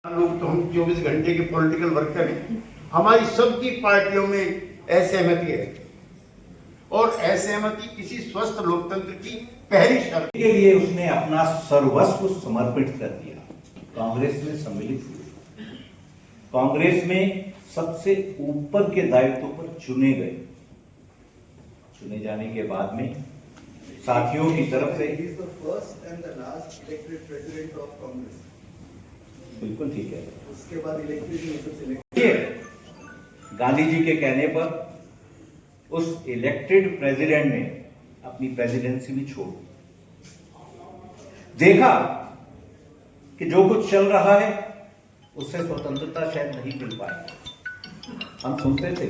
लोग तो हम 24 घंटे के पॉलिटिकल वर्कर हैं। हमारी सबकी पार्टियों में असहमति है और असहमति किसी स्वस्थ लोकतंत्र की पहली शर्त के लिए उसने अपना सर्वस्व समर्पित कर दिया। कांग्रेस में सम्मिलित हुए, कांग्रेस में सबसे ऊपर के दायित्व पर चुने गए। चुने जाने के बाद में साथियों की तरफ से बिल्कुल ठीक है। उसके बाद इलेक्टेड गांधी जी के कहने पर उस इलेक्टेड प्रेसिडेंट ने अपनी प्रेसिडेंसी भी छोड़ दी। देखा कि जो कुछ चल रहा है उससे स्वतंत्रता शायद नहीं मिल पाएगी। हम सुनते थे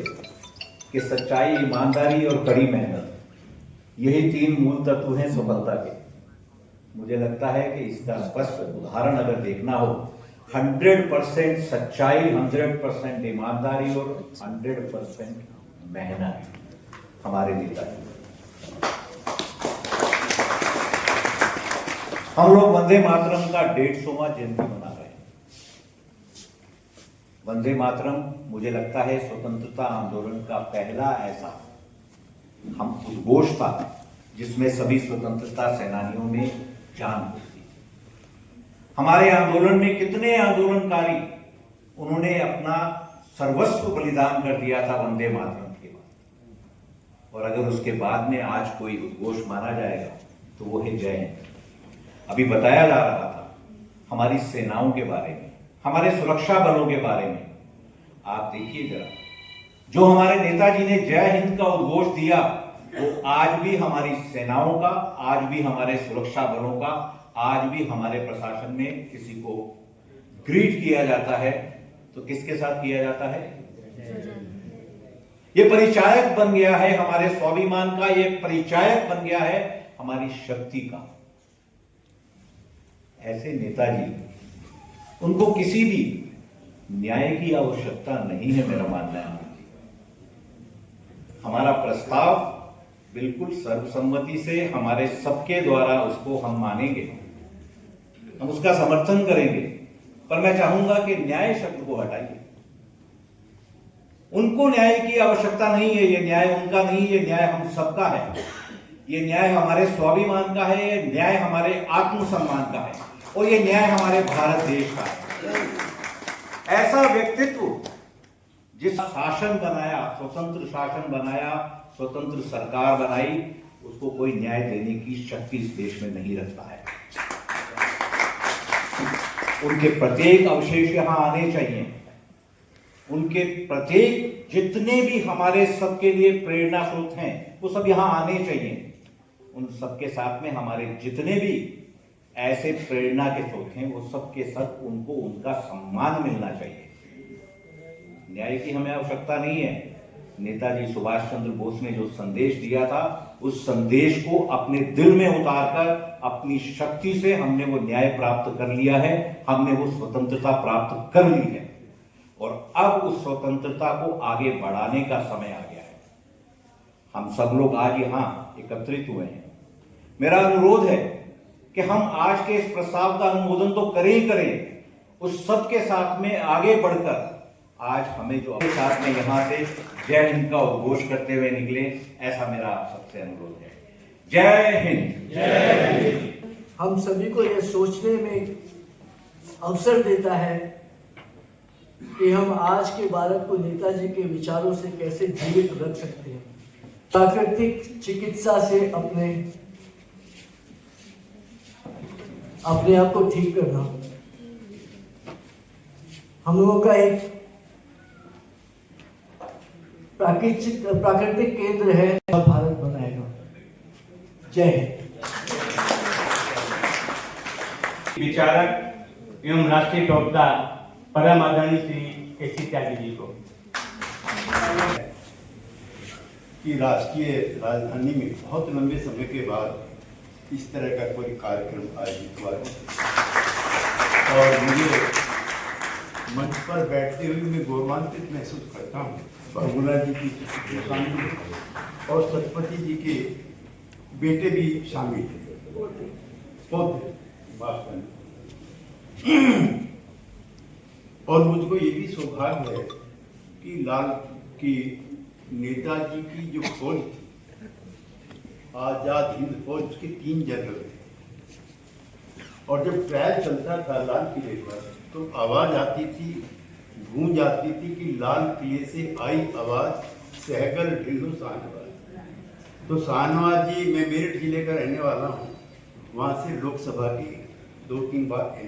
कि सच्चाई, ईमानदारी और कड़ी मेहनत, यही तीन मूल तत्व हैं सफलता के। मुझे लगता है कि इसका स्पष्ट उदाहरण अगर देखना हो, 100% सच्चाई, 100% ईमानदारी और 100% मेहनत हमारे नेता है। हम लोग वंदे मातरम का 150वां जयंती मना रहे हैं। वंदे मातरम मुझे लगता है स्वतंत्रता आंदोलन का पहला ऐसा हम उद्घोष था जिसमें सभी स्वतंत्रता सेनानियों ने जान दी। हमारे आंदोलन में कितने आंदोलनकारी उन्होंने अपना सर्वस्व बलिदान कर दिया था वंदे मातरम के बाद। और अगर उसके बाद में आज कोई उद्घोष माना जाएगा तो वो है जय हिंद। अभी बताया जा रहा था हमारी सेनाओं के बारे में, हमारे सुरक्षा बलों के बारे में। आप देखिए जरा, जो हमारे नेताजी ने जय हिंद का उद्घोष दिया वो आज भी हमारी सेनाओं का, आज भी हमारे सुरक्षा बलों का, आज भी हमारे प्रशासन में किसी को ग्रीट किया जाता है तो किसके साथ किया जाता है? ये परिचायक बन गया है हमारे स्वाभिमान का, ये परिचायक बन गया है हमारी शक्ति का। ऐसे नेताजी, उनको किसी भी न्याय की आवश्यकता नहीं है, मेरा मानना है। हमारा प्रस्ताव बिल्कुल सर्वसम्मति से हमारे सबके द्वारा उसको हम मानेंगे, हम उसका समर्थन करेंगे। पर मैं चाहूंगा कि न्याय शब्द को हटाइए। उनको न्याय की आवश्यकता नहीं है, ये न्याय उनका नहीं, ये न्याय हम सबका है। ये न्याय हमारे स्वाभिमान का है, ये न्याय हमारे आत्मसम्मान का है और ये न्याय हमारे भारत देश का है। ऐसा व्यक्तित्व जिस शासन बनाया, स्वतंत्र शासन बनाया, स्वतंत्र सरकार बनाई, उसको कोई न्याय देने की शक्ति इस देश में नहीं रखता है। उनके प्रत्येक अवशेष यहां आने चाहिए। उनके प्रत्येक जितने भी हमारे सबके लिए प्रेरणा स्रोत हैं वो सब यहां आने चाहिए। उन सबके साथ में हमारे जितने भी ऐसे प्रेरणा के स्रोत हैं वो सबके सब उनको उनका सम्मान मिलना चाहिए। न्याय की हमें आवश्यकता नहीं है। नेताजी सुभाष चंद्र बोस ने जो संदेश दिया था उस संदेश को अपने दिल में उतारकर अपनी शक्ति से हमने वो न्याय प्राप्त कर लिया है, हमने वो स्वतंत्रता प्राप्त कर ली है और अब उस स्वतंत्रता को आगे बढ़ाने का समय आ गया है। हम सब लोग आज यहां एकत्रित हुए हैं। मेरा अनुरोध है कि हम आज के इस प्रस्ताव का अनुमोदन तो करें ही करें, उस सबके साथ में आगे बढ़कर आज हमें जो अपने साथ में यहां से जय हिंद का उद्घोष करते हुए निकले, ऐसा मेरा आप सबसे अनुरोध है। जय हिंद। जय हिंद। हम सभी को यह सोचने में अवसर देता है कि हम आज के भारत को नेताजी के विचारों से कैसे जीवित रख सकते हैं। प्राकृतिक चिकित्सा से अपने आप को ठीक करना हम लोगों का एक प्राकृतिक केंद्र है और भारत बनाएगा। जय हिंद। विचारक एवं राष्ट्रीय टॉपदार परम आदरणीय श्री केसी त्यागी जी को कि राष्ट्रीय राजधानी में बहुत लंबे समय के बाद इस तरह का कोई कार्यक्रम आयोजित हुआ है और मुझे मंच पर बैठते हुए मैं गौरवान्वित महसूस करता हूँ। बहुगुणा जी की शामिल और सतपति जी के बेटे भी शामिल हैं। और मुझको ये भी सौभाग्य है कि नेताजी की जो फौज थी, आजाद हिंद फौज, उसके 3 जनरल थे। और जब ट्रायल चलता था लाल किले पर तो आवाज आती थी, गूंज आती थी कि लाल किले से आई आवाज सहगल ढिल्लो शाहनवाज। तो शाहनवाज जी, मैं मेरठ जिले का रहने वाला हूँ, वहाँ से लोकसभा की 2-3 बार